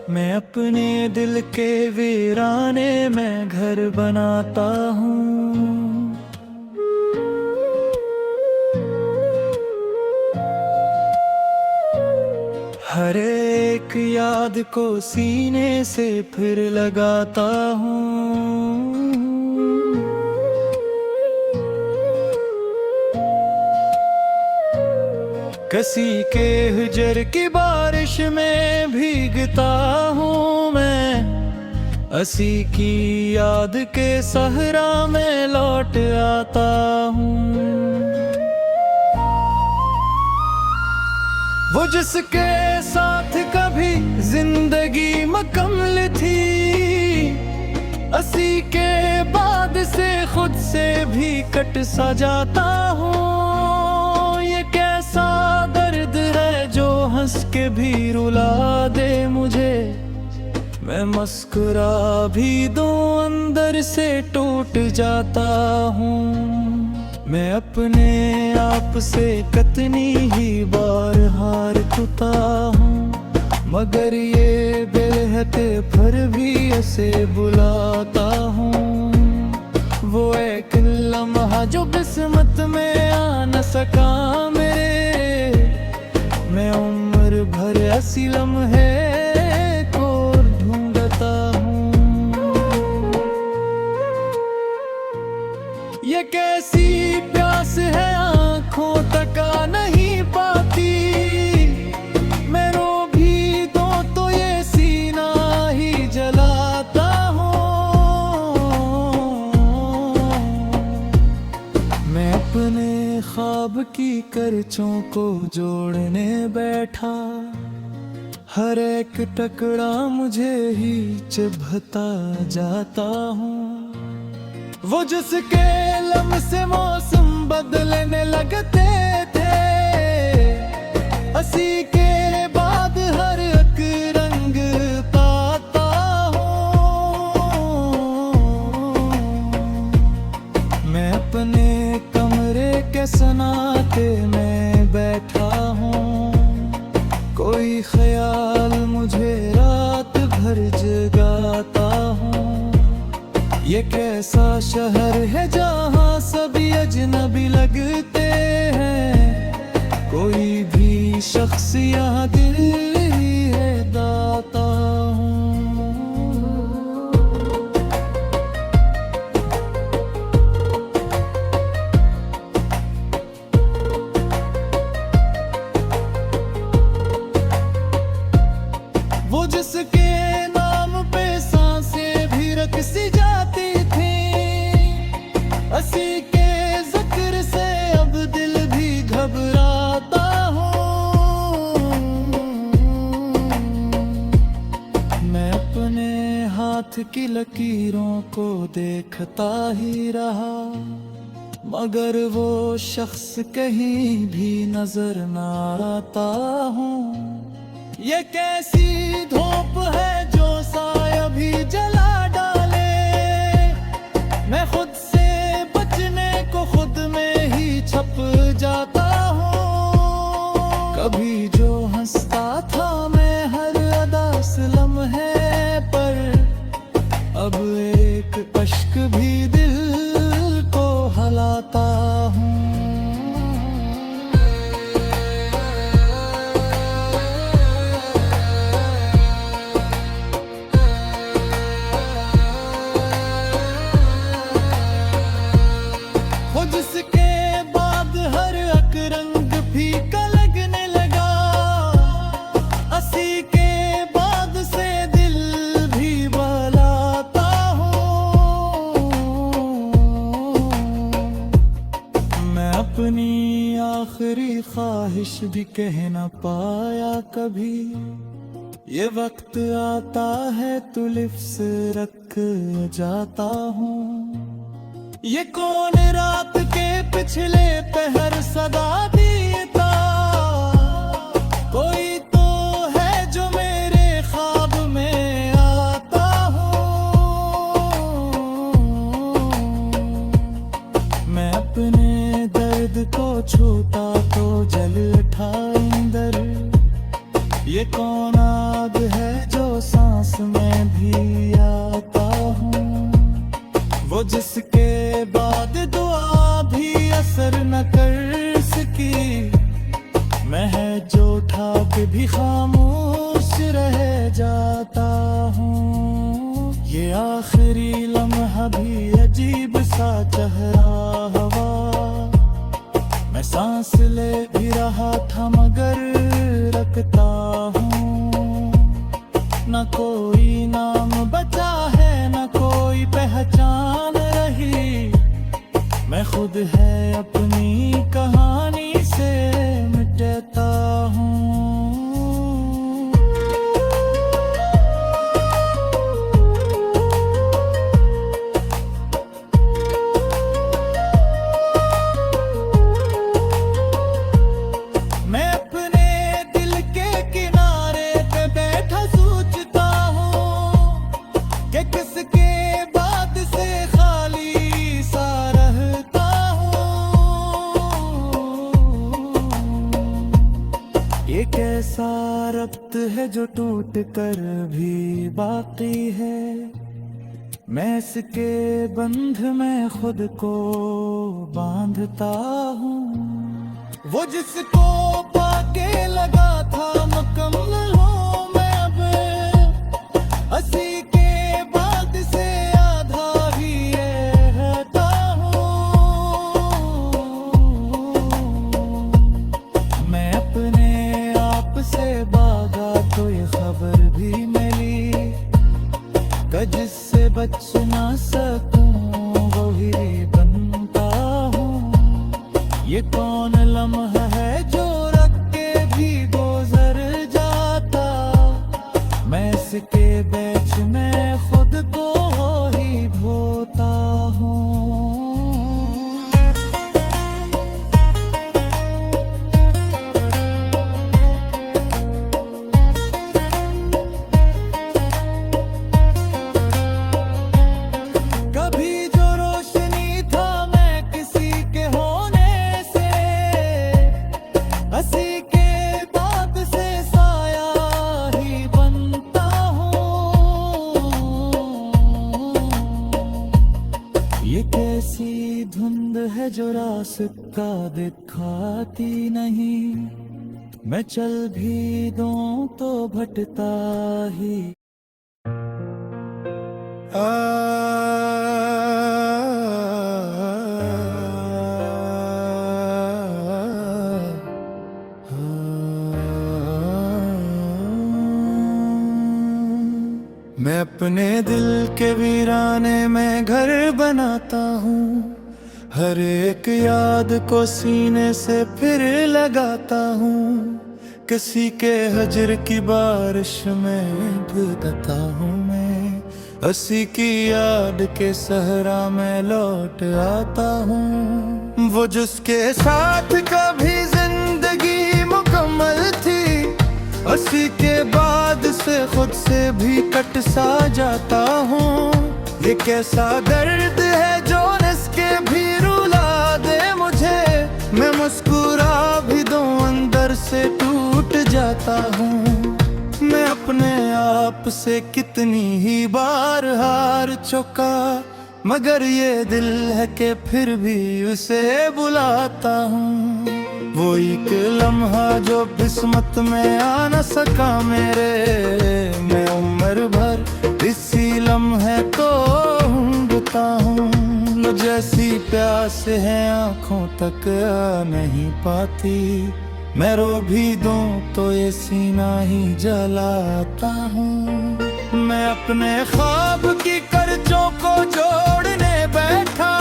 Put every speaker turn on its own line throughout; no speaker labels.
मैं अपने दिल के वीराने में घर बनाता हूँ। हर एक याद को सीने से फिर लगाता हूँ। किसी के हिजर की बारिश में भीगता हूँ मैं, असी की याद के सहरा में लौट आता हूँ। वो जिसके साथ कभी जिंदगी मुकम्मल थी, असी के बाद से खुद से भी कट सा जाता हूँ। ये कैसा दर्द है जो हंस के भी रुला दे मुझे, मैं मुस्कुरा भी दूं अंदर से टूट जाता हूँ। मैं अपने आप से कितनी ही बार हार चुका हूँ, मगर ये बेहते फिर भी ऐसे बुलाता हूँ। वो एक लम्हा जो किस्मत में आ न सका मेरे, मैं उम्र भर ऐसी लम्हे को ढूंढता हूँ। ये कैसी प्यास है आँखों तक आ नहीं पाती, मैं रो भी दो तो ये सीना ही जलाता हूँ। मैं अपने ख्वाब की करचों को जोड़ने बैठा, हर एक टुकड़ा मुझे ही चुभता जाता हूँ। वो जिसके लम्हे से मौसम बदलने लगते थे, हंसी के बाद हर एक रंग पाता हूँ। मैं अपने कमरे के सन्नाटे में बैठा हूँ, कोई ख्याल मुझे रात भर जगाता हूँ। ये कैसा शहर है जहाँ सभी अजनबी लगते हैं, कोई भी शख्स यहाँ दिल ही है दाता हूँ। वो जिसके नाम पे सांसें भी रकसी जाती थी, हंसी के जिक्र से अब दिल भी घबराता हूँ। मैं अपने हाथ की लकीरों को देखता ही रहा, मगर वो शख्स कहीं भी नजर ना आता हूँ। ये कैसी धूप है जो साया भी जला डाले, मैं खुद से बचने को खुद में ही छप जाता हूँ। कभी जो हंसता था मैं हर अदा से लम्हे पर, अब एक अश्क भी दिल को हलाता हूँ। जिसके बाद हर एक रंग फीका लगने लगा, हंसी के बाद से दिल भी बहलाता हूँ। मैं अपनी आखिरी ख्वाहिश भी कह न पाया कभी, ये वक्त आता है तो लिफ्स रख जाता हूँ। ये कौन रात के पिछले पहर सदा देता, कोई तो है जो मेरे ख्वाब में आता हूँ। मैं अपने दर्द को छूता तो जल उठा अंदर, ये कौन आग है जो आखिरी लम्हा भी अजीब सा चेहरा हवा, मैं सांस ले भी रहा था मगर रखता हूँ। न कोई नाम बचा है न कोई पहचान रही, मैं खुद है अपनी कहानी से मिटता हूँ। मैं अपने दिल के किनारे पे बैठा सोचता हूँ कि किसके बाद से खाली सा रहता हूँ। ये कैसा रब्त है जो टूट कर भी बाकी है, मैं इसके बंध में खुद को बांधता हूँ। वो जिसको पाके लगा था मुकम्मल हूँ मैं अब, हंसी के बाद से आधा ही ये रहता हूँ। मैं अपने आप से भागा तो ये खबर भी मिली कि जिससे बच ना सकूं वही बनता हूँ। ये कौन लम्हा है जो रख के भी गुजर जाता, मैं इसके बीच में खुद को ही धोता हूँ। कभी जो रोशनी था मैं किसी के होने से, हंसी के बाद से साया ही बनता हूँ। ये कैसी धुंध है जो रास्ता दिखाती नहीं, मैं चल भी दूं तो भटता ही। मैं अपने दिल के वीराने में घर बनाता हूँ, हर एक याद को सीने से फिर लगाता हूँ। किसी के हजर की बारिश में भीगता हूँ मैं, हंसी की याद के सहरा में लौट आता हूँ। वो जिसके साथ कभी जिंदगी मुकम्मल थी, हंसी के बाद से खुद से भी कट सा जाता हूँ। ये कैसा दर्द है जो इसके भी रुला दे मुझे, मैं मुस्कुरा भी दूं अंदर से टूट जाता हूँ। मैं अपने आप से कितनी ही बार हार चुका, मगर ये दिल है कि फिर भी उसे बुलाता हूँ। वो एक लम्हा जो किस्मत में आ न सका मेरे, मैं उम्र भर इसी लम्हे को ढूंढता हूँ। जैसी प्यास है आंखों तक आ नहीं पाती, मैं रो भी दूं तो ये सीना ही जलाता हूँ। मैं अपने ख्वाब की करचों को जोड़ने बैठा,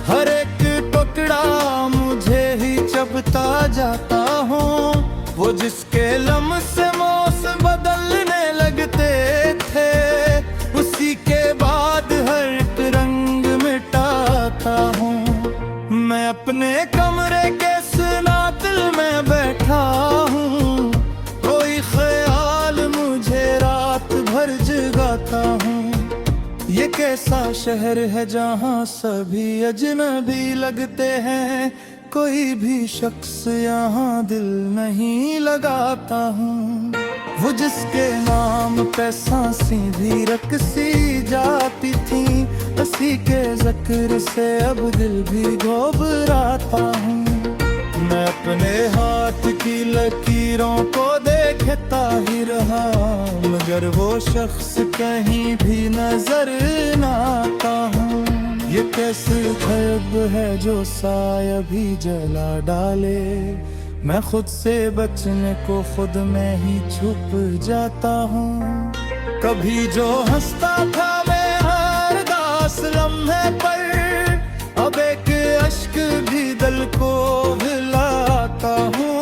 हर एक टुकड़ा मुझे ही चबता जाता हूँ। वो जिसके लम्हे मौसम बदलने लगते थे, उसी के बाद हर एक रंग मिटाता हूँ। मैं अपने कमरे के सनातल में बैठा हूँ, कोई ख्याल मुझे रात भर जगाता हूँ। ये कैसा शहर है जहाँ सभी अजनबी लगते हैं, कोई भी शख्स यहाँ दिल नहीं लगाता हूँ। वो जिसके नाम पे सांसें भी रकसी जाती थी, उसी के जिक्र से अब दिल भी घबराता हूँ। मैं अपने हाथ की लकीरों को देख देखता ही रहा, मगर वो शख्स कहीं भी नजर ना आता हूँ। ये कैसे ख्वाब है जो साया भी जला डाले, मैं खुद से बचने को खुद में ही छुप जाता हूँ। कभी जो हंसता था मैं हर दास लम्हे पर, अब एक अश्क भी दिल को हिलाता हूँ।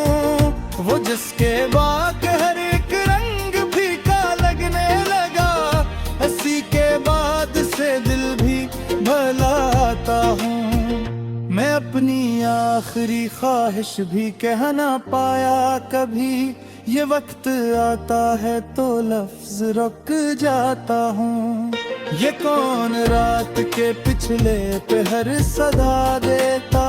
वो जिसके बाद हर एक रंग फीका लगने लगा, हंसी के बाद से दिल भी भलाता हूँ। मैं अपनी आखिरी ख्वाहिश भी कह ना पाया कभी, ये वक्त आता है तो लफ्ज रुक जाता हूँ। ये कौन रात के पिछले पहर सदा देता,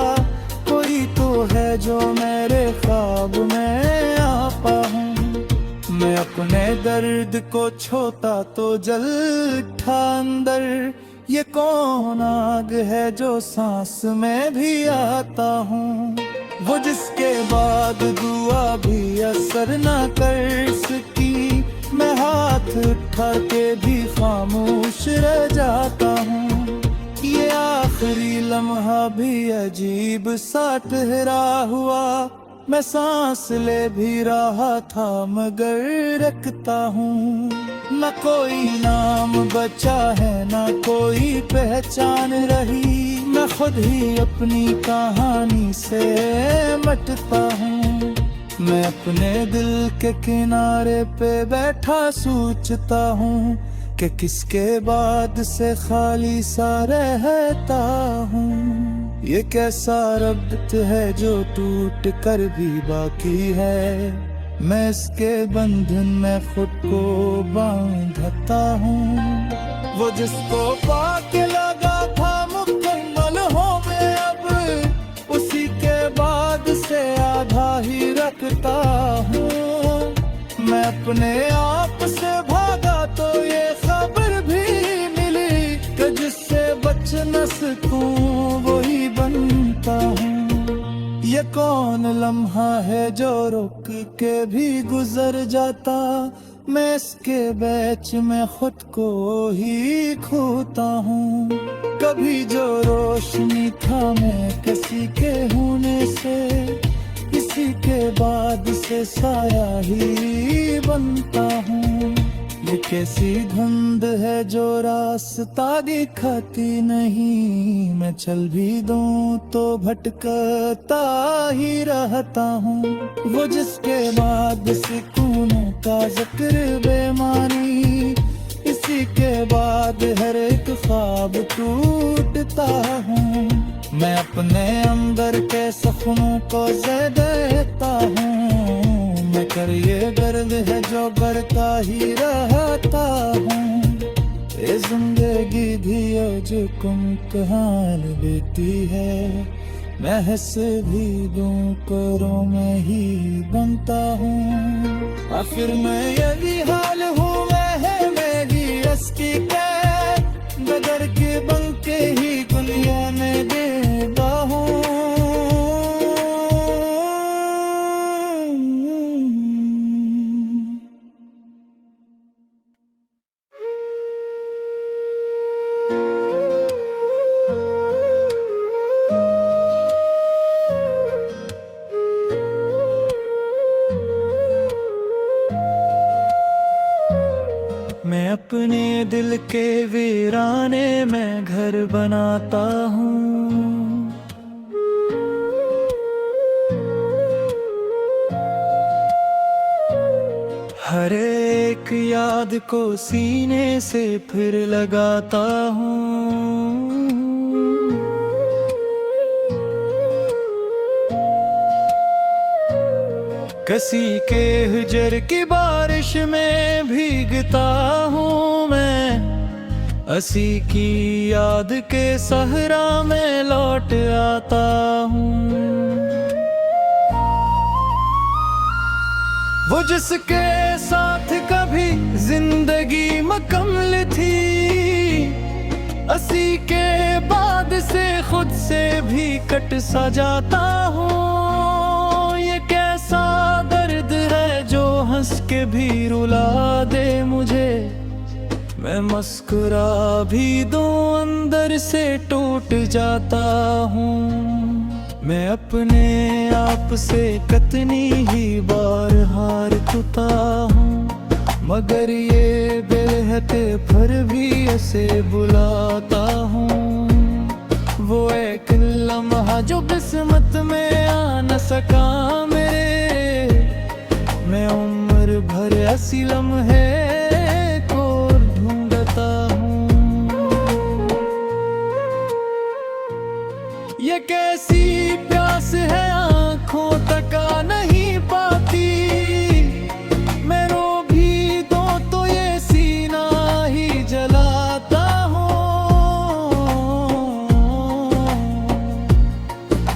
कोई तो है जो मेरे ख्वाब में आपा हूँ। मैं अपने दर्द को छोता तो जल उठा अंदर, ये कौन आग है जो सांस में भी आता हूँ। वो जिसके बाद दुआ भी असर ना कर सकी, मैं हाथ उठा के भी खामोश रह जाता हूँ। ये आखिरी लम्हा भी अजीब सा ठहरा हुआ, मैं सांस ले भी रहा था मगर रखता हूँ। न कोई नाम बचा है न कोई पहचान रही, मैं खुद ही अपनी कहानी से मटता हूँ। मैं अपने दिल के किनारे पे बैठा सोचता हूँ कि किसके बाद से खाली सा रहता हूँ। ये कैसा रब्त है जो टूट कर भी बाकी है, मैं इसके बंधन में खुद को बांधता हूँ। वो जिसको पाके लगा था मुकम्मल हो मैं अब, उसी के बाद से आधा ही रखता हूँ। मैं अपने आप से भागा तो ये खबर भी मिली कि जिससे बच न सकूं वही बनता हूँ। ये कौन लम्हा है जो रुक के भी गुजर जाता, मैं इसके बैच में खुद को ही खोता हूँ। कभी जो रोशनी था मैं किसी के होने से, इसी के बाद से साया ही बनता हूँ। ये कैसी धुंध है जो रास्ता दिखाती नहीं, मैं चल भी दूं तो भटकता ही रहता हूँ। वो जिसके बाद सुकूनों का जिक्र बेमानी, इसी के बाद हर एक ख्वाब टूटता हूँ। मैं अपने अंदर के सपनों को देता हूँ, मैं कर ये दर्द है जो करता ही रहता हूँ। ये जिंदगी भी आज कुम कहान देती है, मैं हंस भी दूं करो मैं ही बनता हूँ। आखिर मैं यही हाल हूँ, मैं है मेरी अस्की कैद, बदर के बन के ही दुनिया में देता हूँ। मैं अपने दिल के वीराने में घर बनाता हूँ। हर एक याद को सीने से फिर लगाता हूँ। किसी के हिजर की बारिश में भीगता हूँ मैं, असी की याद के सहरा में लौट आता हूँ। वो जिसके साथ कभी जिंदगी मुकम्मल थी, असी के बाद से खुद से भी कट सा जाता हूँ। ये कैसा दर्द है जो हंस के भी रुला दे मुझे, मैं मुस्कुरा भी दूं अंदर से टूट जाता हूँ। मैं अपने आप से कितनी ही बार हार चुका हूँ, मगर ये बेहद पर भी ऐसे बुलाता हूँ। वो एक लम्हा जो किस्मत में आ न सका मेरे, मैं उम्र भर ऐसी लम्हे को ढूंढता हूँ। ये कैसी प्यास है आँखों तक आ नहीं पाती, मैं रो भी दूं तो ये सीना ही जलाता हूँ।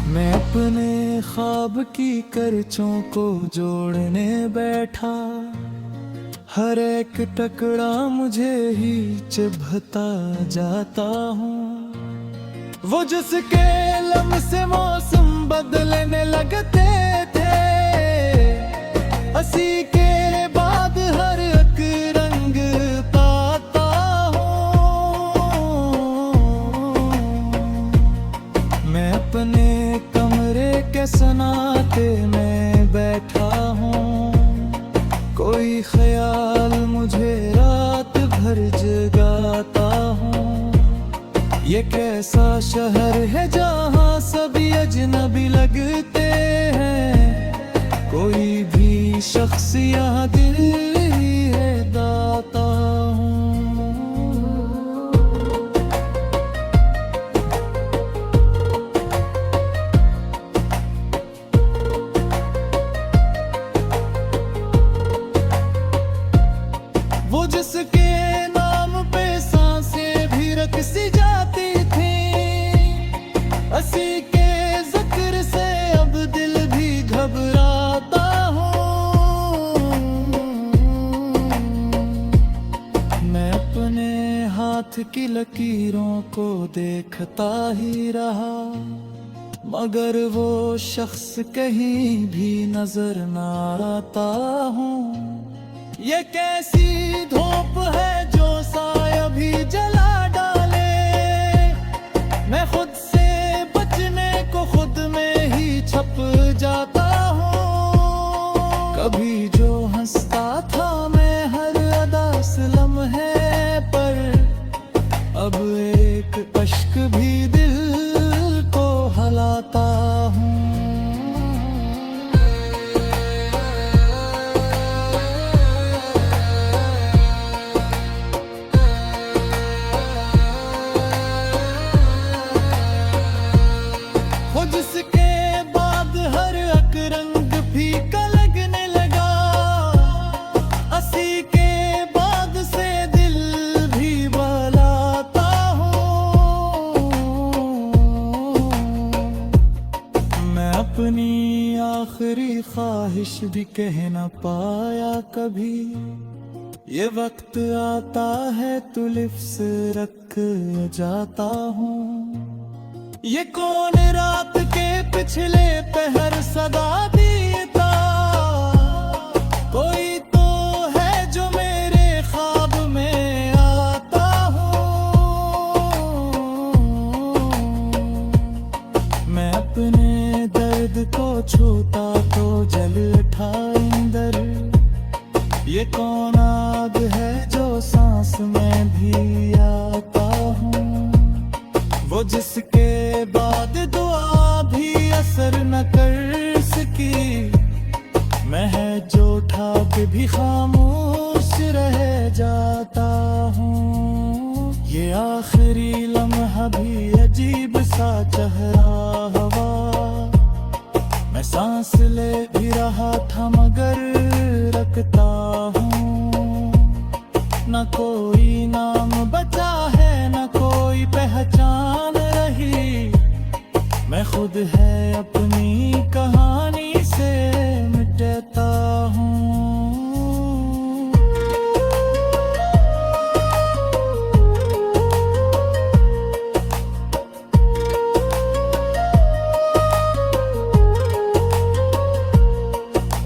मैं अपने ख्वाब की करचों को जोड़ने बैठा, हर एक टुकड़ा मुझे ही चुभता जाता हूँ। वो जिसके लम्हे से मौसम बदलने लगते थे, हंसी के बाद हर एक रंग पाता हूँ। मैं अपने कमरे के सन्नाटे में बैठा हूँ, कोई ख्याल मुझे रात भर जगाता हूँ। ये कैसा शहर है जहाँ सभी अजनबी लगते हैं, कोई भी शख्स यहाँ दिल ही है दाता हूँ। वो जिसके नाम पे सांसें भी रकसी जाती थी, हंसी के जिक्र से अब दिल भी घबराता हूँ। मैं अपने हाथ की लकीरों को देखता ही रहा, मगर वो शख्स कहीं भी नजर ना आता हूँ। ये कैसी धूप है जो साया भी जला डाले, मैं खुद से बचने को खुद में ही छप जाता हूँ। कभी जो हंसता था मैं हर अदा लम्हे पर, अब एक अश्क भी दिल को हलाता हूँ। जिसके बाद हर एक रंग फीका लगने लगा, हंसी के बाद से दिल भी बहलाता हूँ। मैं अपनी आखिरी ख्वाहिश भी कह न पाया कभी, ये वक्त आता है तो लिफ्स रख जाता हूँ। ये कौन रात के पिछले पहर सदा देता, कोई तो है जो मेरे ख्वाब में आता हूँ। मैं अपने दर्द को छूता तो जल उठा अंदर, ये कौन आग है जो सांस में भी आता हूँ। वो जिसके बाद दुआ भी असर न कर सकी, मैं है जो उठा के भी खामोश रह जाता हूँ। ये आखिरी लम्हा भी अजीब सा चेहरा हवा, मैं सांस ले भी रहा था मगर रखता हूँ। न कोई नाम बचा है न कोई पहचान रही, मैं खुद है अपनी कहानी से मिटता हूँ।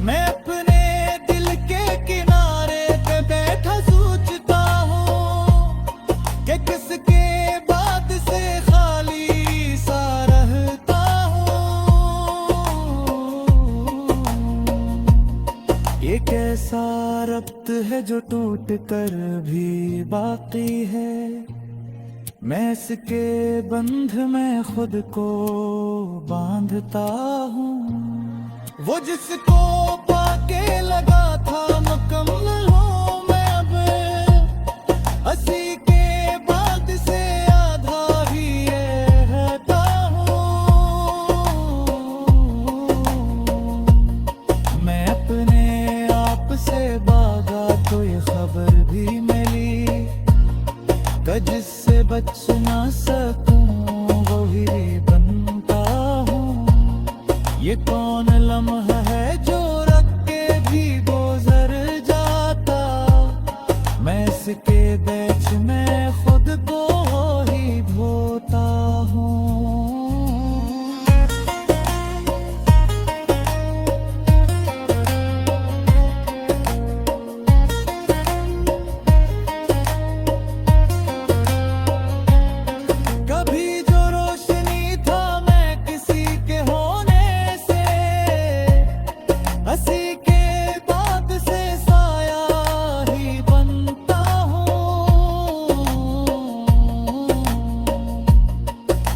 मैं अपने दिल के है जो टूट कर भी बाकी है। मैं इसके बंध में खुद को बांधता हूँ। वो जिसको पाके लगा था मुकम्मल हूँ मैं अब, हंसी के बाद से आधा ही ये रहता हूँ। मैं अपने आप से भागा तो ये खबर भी मिली, जिससे बच ना सकूं वही बनता हूँ। ये कौन लम्हा है जो रख के भी गुजर जाता, मैं इसके बीच में खुद को ही धोता हूँ।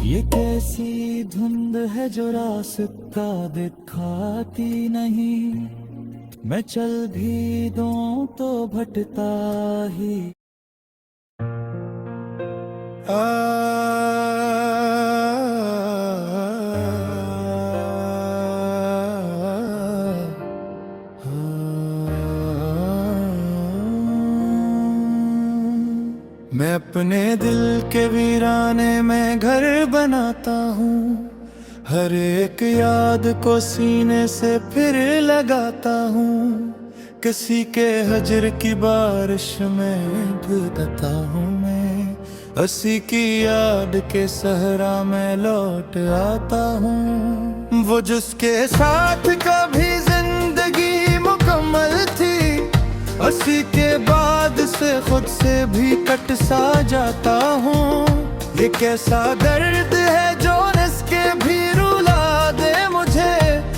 ये कैसी धुंध है जो रास्ता दिखाती नहीं, मैं चल भी दूं तो भटता ही। मैं अपने दिल के वीराने में घर बनाता हूँ, हर एक याद को सीने से फिर लगाता हूँ। किसी के हजर की बारिश में भीगता हूँ मैं, हंसी की याद के सहरा में लौट आता हूँ। वो जिसके साथ कभी जिंदगी मुकम्मल थी, हंसी के बाद से खुद से भी कट सा जाता हूँ। ये कैसा दर्द है जो इसके भी रुला दे मुझे,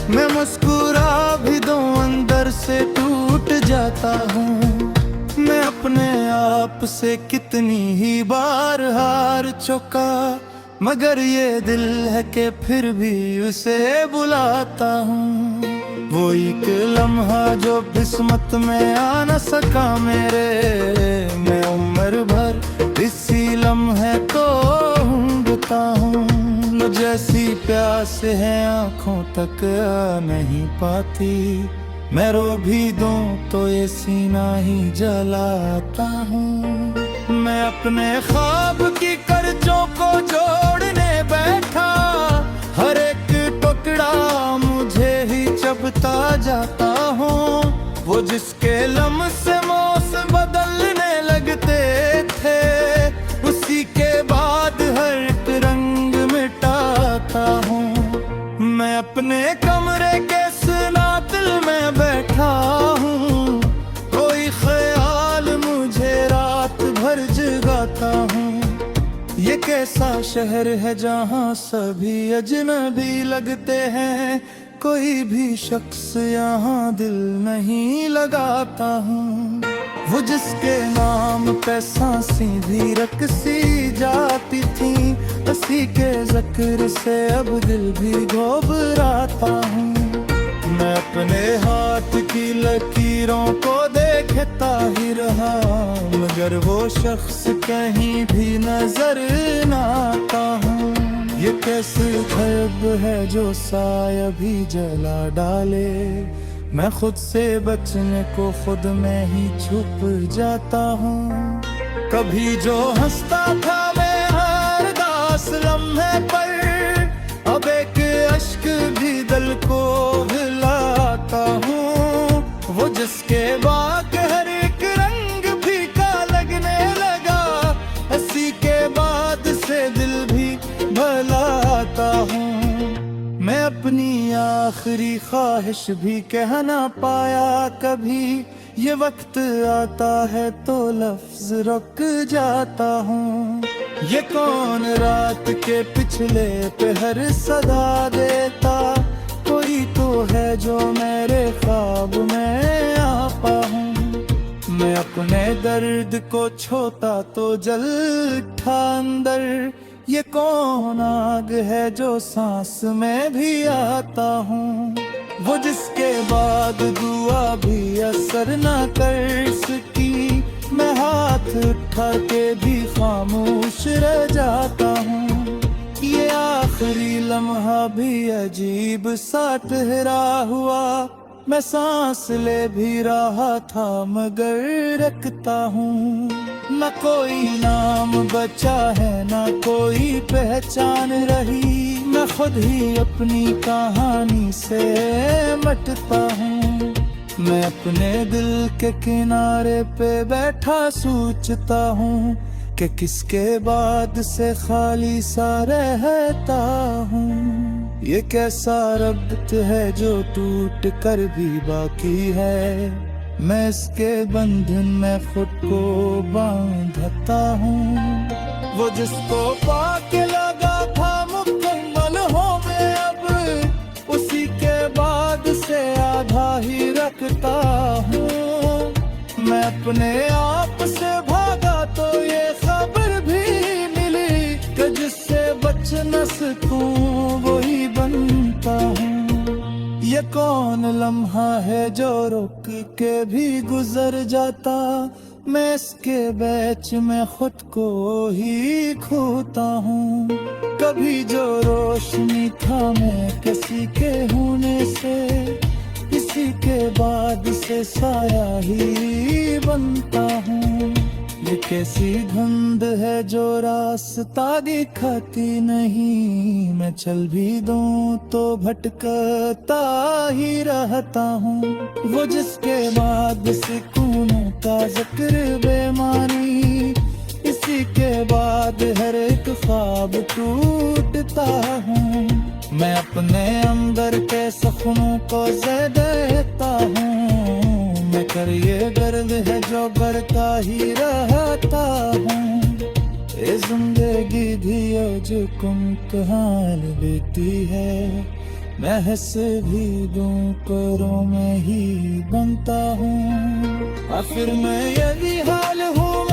मैं मुस्कुरा भी दूं अंदर से टूट जाता हूँ। मैं अपने आप से कितनी ही बार हार चुका, मगर ये दिल है कि फिर भी उसे बुलाता हूँ। वो एक लम्हा जो किस्मत में आ न सका मेरे, मैं उम्र भर इसी लम्हे को ढूंढता हूँ। जैसी प्यास है आँखों तक आ नहीं पाती, मैं रो भी दूं तो ये सीना ही जलाता हूँ। मैं अपने ख्वाब की कर्जों को जोड़ने बैठा, हर एक टुकड़ा मुझे ही चबता जाता हूँ। वो जिसके लम्हे मौसम बदलने लगते थे, उसी के बाद हर एक रंग मिटाता हूँ। मैं अपने कमरे के सनातल में बैठा हूँ, कोई ख्याल मुझे रात भर जगाता हूँ। ये कैसा शहर है जहाँ सभी अजनबी लगते हैं, कोई भी शख्स यहाँ दिल नहीं लगाता हूँ। वो जिसके नाम पे सांसें भी रकसी जाती थी, उसी के जिक्र से अब दिल भी घबराता हूँ। मैं अपने हाथ की लकीरों को देखता ही रहा, मगर वो शख्स कहीं भी नजर न आता हूँ। ये कैसे ख्वाब है जो साया भी जला डाले, मैं खुद से बचने को खुद में ही छुप जाता हूँ। कभी जो हंसता था मैं हर दास लम्हे पर, अब एक अश्क भी दिल को हिलाता हूँ। वो जिसके बाद हर एक रंग फीका लगने लगा, हंसी के बाद से दिल भी भलाता हूँ। मैं अपनी आखिरी ख्वाहिश भी कह ना पाया कभी, ये वक्त आता है तो लफ्ज रुक जाता हूँ। ये कौन रात के पिछले पे हर सदा देता, कोई तो है जो मेरे ख्वाब में आपा हूँ। मैं अपने दर्द को छोता तो जल उठा अंदर। ये कौन आग है जो सांस में भी आता हूँ, वो जिसके बाद दुआ भी असर ना कर सकी। मैं हाथ उठा के भी खामोश रह जाता हूँ। ये आखिरी लम्हा भी अजीब सा ठहरा हुआ। मैं सांस ले भी रहा था मगर रखता हूँ। न कोई नाम बचा है न कोई पहचान रही। मैं खुद ही अपनी कहानी से मटता हूँ। मैं अपने दिल के किनारे पे बैठा सोचता हूँ कि किसके बाद से खाली सा रहता हूँ। ये कैसा रब्त है जो टूट कर भी बाकी है। मैं इसके बंधन में खुद को बांधता हूँ। वो जिसको पाके लगा था मुकम्मल हो मैं अब उसी के बाद से आधा ही रखता हूँ। मैं अपने आप से भागा तो ये खबर भी मिली कि जिससे बच न सकूं वही बनता हूँ। ये कौन लम्हा है जो रुक के भी गुजर जाता। मैं इसके बैच में खुद को ही खोता हूँ। कभी जो रोशनी था मैं किसी के होने से, इसी के बाद से साया ही बनता हूँ। ये कैसी धुंध है जो रास्ता दिखाती नहीं। मैं चल भी दूं तो भटकता ही रहता हूँ। वो जिसके बाद सुकूनों का जिक्र बेमानी, इसी के बाद हर एक ख्वाब टूटता हूँ। मैं अपने अंदर के सपनों को ज़े देता हूँ। मैं कर ये दर्द है जो बढ़ता ही रहता हूँ। ये जिंदगी भी जो कुम्हाल लेती है। मैं हंस भी दूं करों में ही बनता हूँ। आखिर मैं यही हाल हूँ